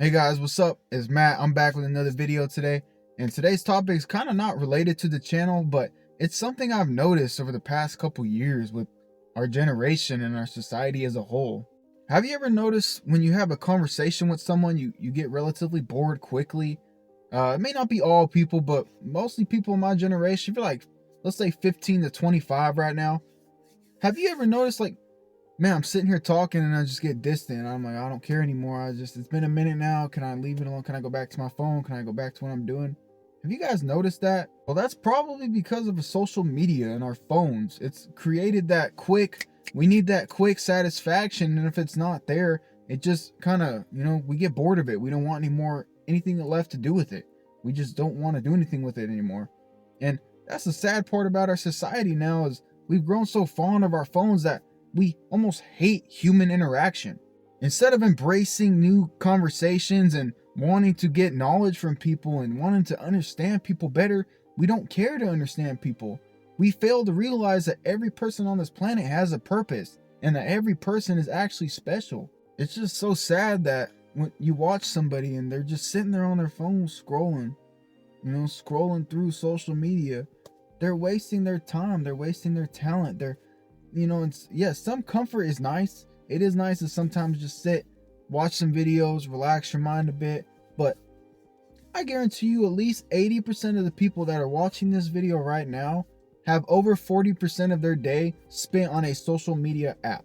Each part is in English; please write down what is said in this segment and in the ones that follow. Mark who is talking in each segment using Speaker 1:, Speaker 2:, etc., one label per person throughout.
Speaker 1: Hey guys, what's up? It's Matt. I'm back with another video today. And today's topic is kind of not related to the channel, but it's something I've noticed over the past couple years with our generation and our society as a whole. Have you ever noticed when you have a conversation with someone, you get relatively bored quickly? It may not be all people, but mostly people in my generation. If you're like, let's say 15 to 25 right now. Have you ever noticed, like, man, I'm sitting here talking and I just get distant. I'm like, I don't care anymore. It's been a minute now. Can I leave it alone? Can I go back to my phone? Can I go back to what I'm doing? Have you guys noticed that? Well, that's probably because of the social media and our phones. It's created that we need that quick satisfaction. And if it's not there, it just kind of, we get bored of it. We don't want anything left to do with it. We just don't want to do anything with it anymore. And that's the sad part about our society now is we've grown so fond of our phones that we almost hate human interaction. Instead of embracing new conversations and wanting to get knowledge from people and wanting to understand people better, we don't care to understand people. We fail to realize that every person on this planet has a purpose and that every person is actually special. It's just so sad that when you watch somebody and they're just sitting there on their phone scrolling, scrolling through social media, they're wasting their time, they're wasting their talent, some comfort is nice. It is nice to sometimes just sit, watch some videos, relax your mind a bit. But I guarantee you at least 80% of the people that are watching this video right now have over 40% of their day spent on a social media app.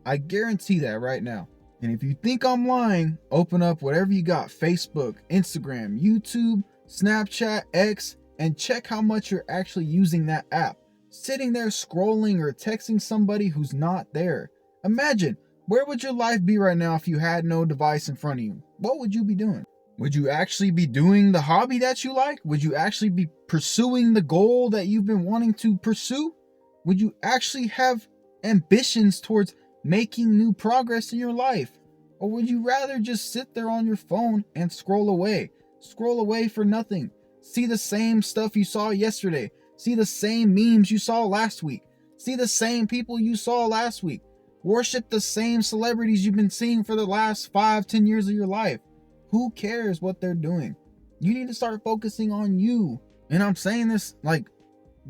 Speaker 1: I guarantee that right now. And if you think I'm lying, open up whatever you got, Facebook, Instagram, YouTube, Snapchat, X, and check how much you're actually using that app. Sitting there scrolling or texting somebody who's not there. Imagine, where would your life be right now if you had no device in front of you? What would you be doing? Would you actually be doing the hobby that you like? Would you actually be pursuing the goal that you've been wanting to pursue? Would you actually have ambitions towards making new progress in your life? Or would you rather just sit there on your phone and scroll away? Scroll away for nothing. See the same stuff you saw yesterday. See the same memes you saw last week. See the same people you saw last week. Worship the same celebrities you've been seeing for the last 5-10 years of your life. Who cares what they're doing? You need to start focusing on you. And I'm saying this like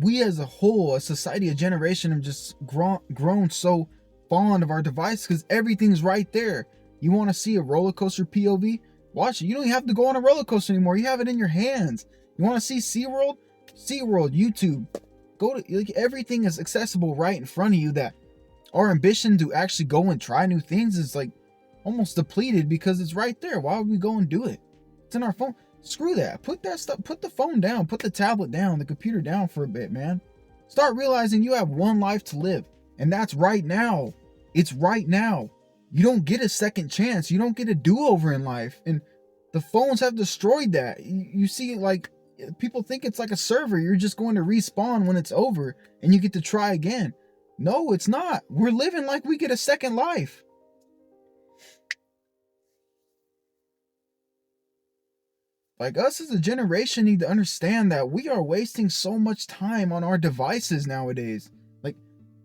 Speaker 1: we as a whole, a society, a generation have just grown so fond of our device because everything's right there. You want to see a roller coaster POV? Watch it. You don't even have to go on a roller coaster anymore. You have it in your hands. You want to see SeaWorld? SeaWorld, YouTube, everything is accessible right in front of you. That our ambition to actually go and try new things is like almost depleted because it's right there. Why would we go and do it? It's in our phone. Screw that. Put the phone down, put the tablet down, the computer down for a bit, man. Start realizing you have one life to live, and that's right now. It's right now. You don't get a second chance. You don't get a do-over in life, and the phones have destroyed that. You see, like, people think it's like a server. You're just going to respawn when it's over and you get to try again. No, it's not. We're living like we get a second life. Like, us as a generation need to understand that we are wasting so much time on our devices nowadays. Like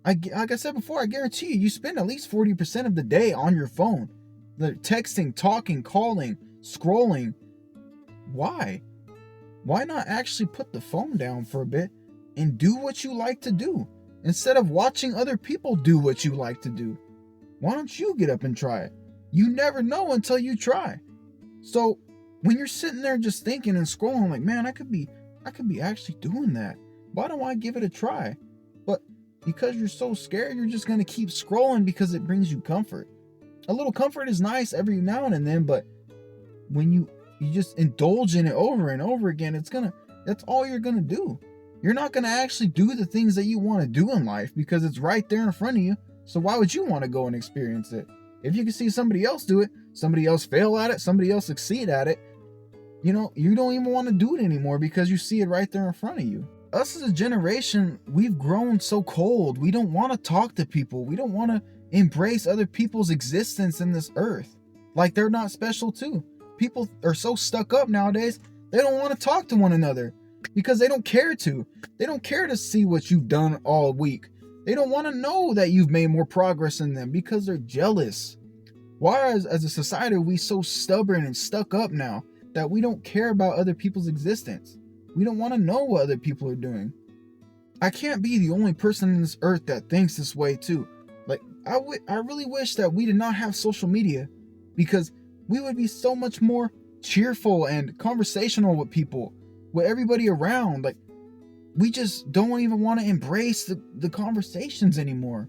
Speaker 1: I said before, I guarantee you spend at least 40% of the day on your phone. Texting, talking, calling, scrolling. Why? Why not actually put the phone down for a bit and do what you like to do instead of watching other people do what you like to do? Why don't you get up and try it? You never know until you try. So when you're sitting there just thinking and scrolling like, man, I could be actually doing that. Why don't I give it a try? But because you're so scared, you're just going to keep scrolling because it brings you comfort. A little comfort is nice every now and then, but when you just indulge in it over and over again, that's all you're gonna do. You're not gonna actually do the things that you want to do in life because it's right there in front of you. So why would you want to go and experience it? If you can see somebody else do it, somebody else fail at it, somebody else succeed at it, you don't even want to do it anymore because you see it right there in front of you. Us as a generation, we've grown so cold. We don't want to talk to people. We don't want to embrace other people's existence in this earth like they're not special too. People are so stuck up nowadays, they don't want to talk to one another because they don't care to. They don't care to see what you've done all week. They don't want to know that you've made more progress than them because they're jealous. Why as a society are we so stubborn and stuck up now that we don't care about other people's existence? We don't want to know what other people are doing. I can't be the only person on this earth that thinks this way too. Like, I really wish that we did not have social media, because we would be so much more cheerful and conversational with people, with everybody around. Like, we just don't even want to embrace the conversations anymore.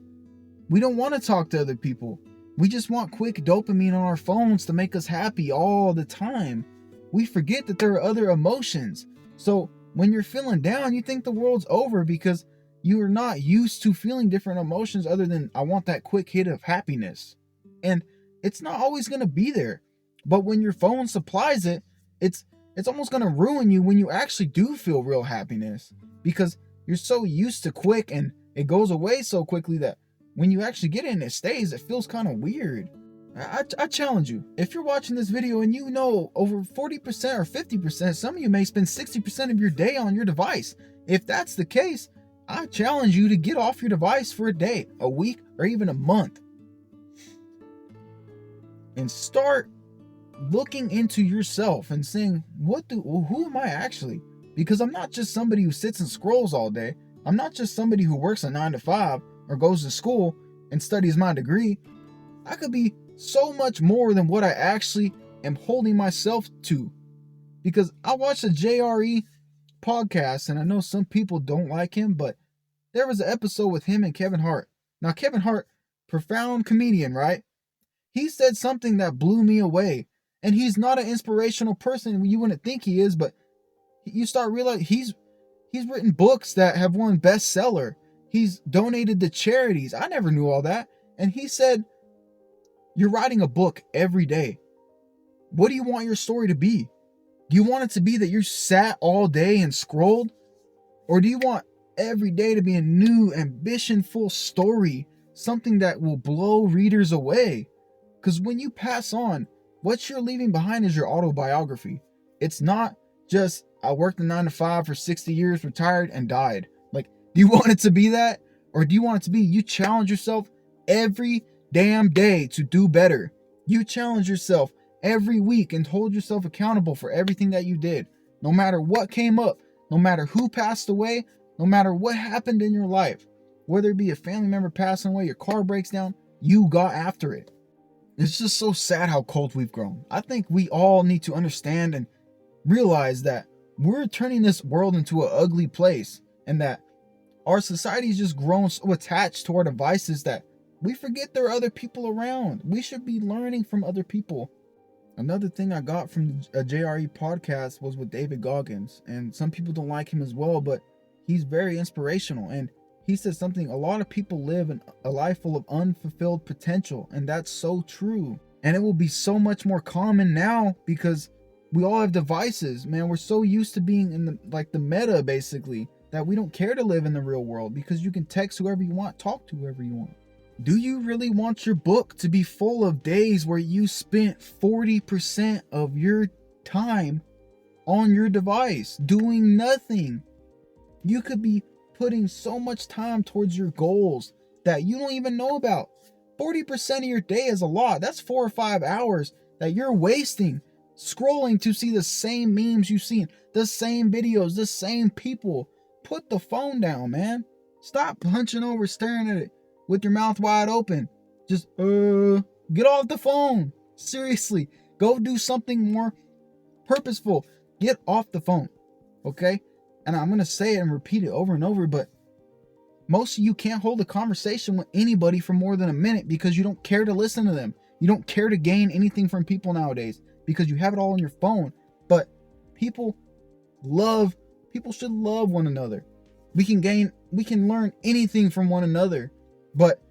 Speaker 1: We don't want to talk to other people. We just want quick dopamine on our phones to make us happy all the time. We forget that there are other emotions. So when you're feeling down, you think the world's over because you are not used to feeling different emotions other than I want that quick hit of happiness. And it's not always going to be there. But when your phone supplies it, it's almost going to ruin you when you actually do feel real happiness, because you're so used to quick and it goes away so quickly that when you actually get it and it stays, it feels kind of weird. I challenge you, if you're watching this video and you know over 40% or 50%, some of you may spend 60% of your day on your device. If that's the case, I challenge you to get off your device for a day, a week, or even a month. And start looking into yourself and saying, who am I actually? Because I'm not just somebody who sits and scrolls all day. I'm not just somebody who works a 9 to 5 or goes to school and studies my degree. I could be so much more than what I actually am holding myself to. Because I watched a JRE podcast, and I know some people don't like him, but there was an episode with him and Kevin Hart. Now, Kevin Hart, profound comedian, right? He said something that blew me away. And he's not an inspirational person. You wouldn't think he is, but you start realizing he's written books that have won bestseller. He's donated to charities. I never knew all that. And he said, you're writing a book every day. What do you want your story to be? Do you want it to be that you sat all day and scrolled? Or do you want every day to be a new, ambition-full story? Something that will blow readers away? Because when you pass on, what you're leaving behind is your autobiography. It's not just, I worked a 9 to 5 for 60 years, retired, and died. Like, do you want it to be that? Or do you want it to be, you challenge yourself every damn day to do better? You challenge yourself every week and hold yourself accountable for everything that you did. No matter what came up, no matter who passed away, no matter what happened in your life, whether it be a family member passing away, your car breaks down, you got after it. It's just so sad how cold we've grown. I think we all need to understand and realize that we're turning this world into an ugly place, and that our society's just grown so attached to our devices that we forget there are other people around. We should be learning from other people. Another thing I got from a JRE podcast was with David Goggins, and some people don't like him as well, but he's very inspirational. And he said something, a lot of people live a life full of unfulfilled potential, and that's so true. And it will be so much more common now because we all have devices, man. We're so used to being in the meta, basically, that we don't care to live in the real world because you can text whoever you want, talk to whoever you want. Do you really want your book to be full of days where you spent 40% of your time on your device doing nothing? You could be putting so much time towards your goals that you don't even know about. 40% of your day is a lot. That's 4 or 5 hours that you're wasting scrolling to see the same memes you've seen, the same videos, the same people. Put the phone down, man. Stop hunching over, staring at it with your mouth wide open. Just get off the phone. Seriously, go do something more purposeful. Get off the phone, okay? And I'm gonna say it and repeat it over and over, but most of you can't hold a conversation with anybody for more than a minute because you don't care to listen to them. You don't care to gain anything from people nowadays because you have it all on your phone. But people should love one another. We can learn anything from one another. But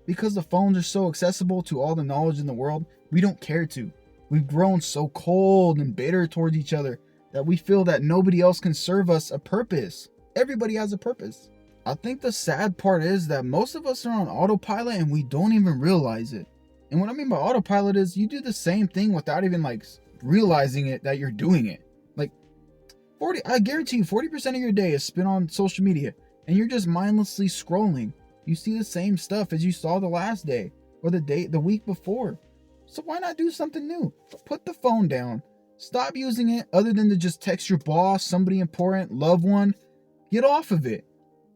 Speaker 1: because the phones are so accessible to all the knowledge in the world, we don't care to. We've grown so cold and bitter towards each other that we feel that nobody else can serve us a purpose. Everybody has a purpose. I think the sad part is that most of us are on autopilot and we don't even realize it. And what I mean by autopilot is you do the same thing without even realizing it, that you're doing it. I guarantee you 40% of your day is spent on social media and you're just mindlessly scrolling. You see the same stuff as you saw the last day or the week before. So why not do something new? Put the phone down. Stop using it other than to just text your boss, somebody important, loved one. Get off of it.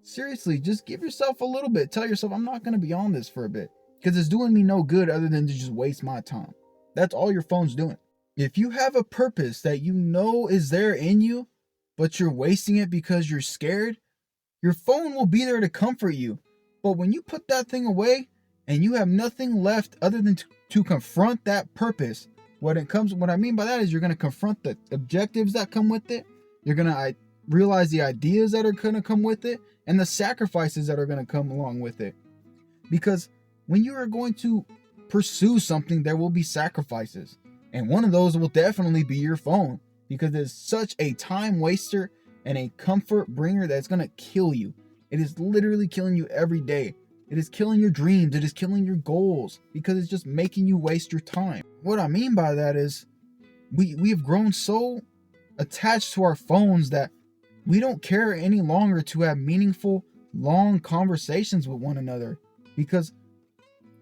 Speaker 1: Seriously, just give yourself a little bit. Tell yourself, I'm not going to be on this for a bit. Because it's doing me no good other than to just waste my time. That's all your phone's doing. If you have a purpose that you know is there in you, but you're wasting it because you're scared, your phone will be there to comfort you. But when you put that thing away and you have nothing left other than to confront that purpose, what I mean by that is you're going to confront the objectives that come with it. You're going to realize the ideas that are going to come with it and the sacrifices that are going to come along with it. Because when you are going to pursue something, there will be sacrifices. And one of those will definitely be your phone, because it's such a time waster and a comfort bringer that's going to kill you. It is literally killing you every day. It is killing your dreams. It is killing your goals because it's just making you waste your time. What I mean by that is we have grown so attached to our phones that we don't care any longer to have meaningful, long conversations with one another. Because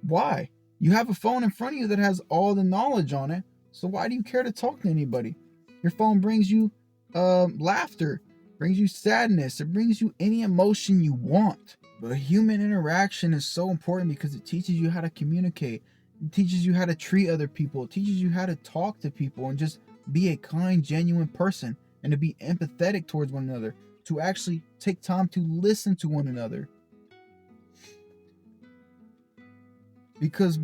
Speaker 1: why? You have a phone in front of you that has all the knowledge on it. So why do you care to talk to anybody? Your phone brings you laughter, brings you sadness, it brings you any emotion you want. But human interaction is so important because it teaches you how to communicate. It teaches you how to treat other people. It teaches you how to talk to people and just be a kind, genuine person and to be empathetic towards one another, to actually take time to listen to one another. Because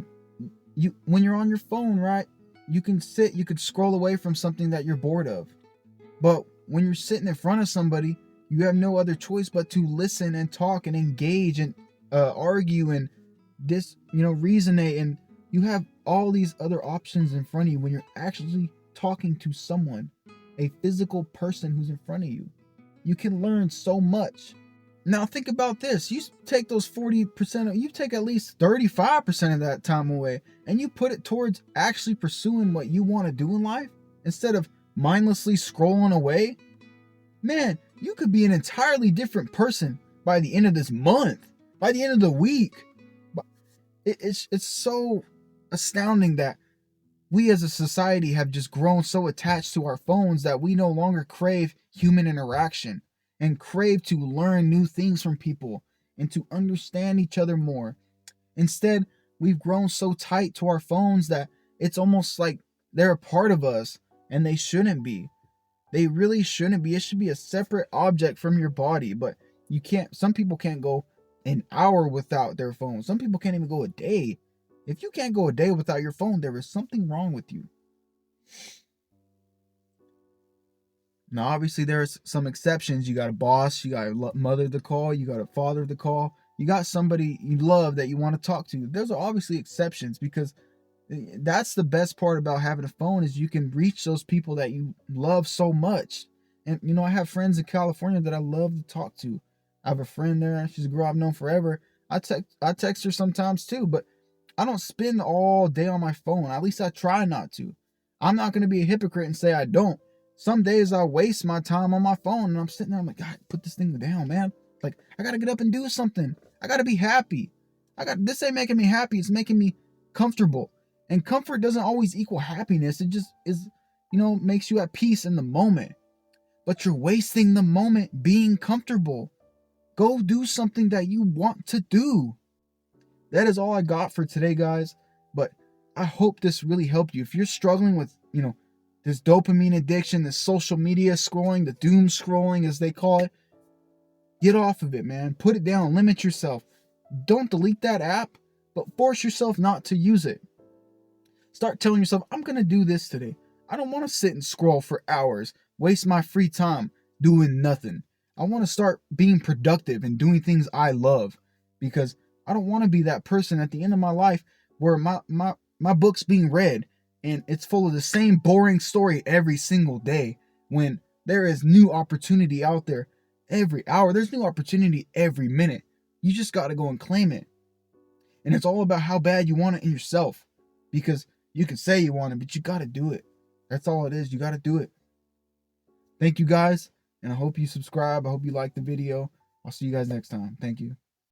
Speaker 1: when you're on your phone, right, you can scroll away from something that you're bored of. But when you're sitting in front of somebody, you have no other choice but to listen and talk and engage and argue and reasonate. And you have all these other options in front of you when you're actually talking to someone, a physical person who's in front of you. You can learn so much. Now think about this. You take those 40%, you take at least 35% of that time away and you put it towards actually pursuing what you want to do in life instead of mindlessly scrolling away. Man, you could be an entirely different person by the end of this month, by the end of the week. It's so astounding that we as a society have just grown so attached to our phones that we no longer crave human interaction and crave to learn new things from people and to understand each other more. Instead, we've grown so tight to our phones that it's almost like they're a part of us, and they shouldn't be. They really shouldn't be. It should be a separate object from your body, but some people can't go an hour without their phone. Some people can't even go a day. If you can't go a day without your phone, there is something wrong with you. Now, obviously, there's some exceptions. You got a boss, you got a mother to call, you got a father to call, you got somebody you love that you want to talk to. Those are obviously exceptions, because that's the best part about having a phone is you can reach those people that you love so much. And, I have friends in California that I love to talk to. I have a friend there. She's a girl I've known forever. I text her sometimes too, but I don't spend all day on my phone. At least I try not to. I'm not going to be a hypocrite and say I don't. Some days I waste my time on my phone and I'm sitting there, I'm like, God, put this thing down, man. Like, I got to get up and do something. I got to be happy. This ain't making me happy. It's making me comfortable. And comfort doesn't always equal happiness. It just is, makes you at peace in the moment. But you're wasting the moment being comfortable. Go do something that you want to do. That is all I got for today, guys. But I hope this really helped you. If you're struggling with, this dopamine addiction, this social media scrolling, the doom scrolling as they call it, get off of it, man. Put it down. Limit yourself. Don't delete that app, but force yourself not to use it. Start telling yourself, I'm going to do this today. I don't want to sit and scroll for hours, waste my free time doing nothing. I want to start being productive and doing things I love, because I don't want to be that person at the end of my life where my book's being read and it's full of the same boring story every single day, when there is new opportunity out there every hour. There's new opportunity every minute. You just got to go and claim it. And it's all about how bad you want it in yourself, because you can say you want it, but you got to do it. That's all it is. You got to do it. Thank you, guys. And I hope you subscribe. I hope you like the video. I'll see you guys next time. Thank you.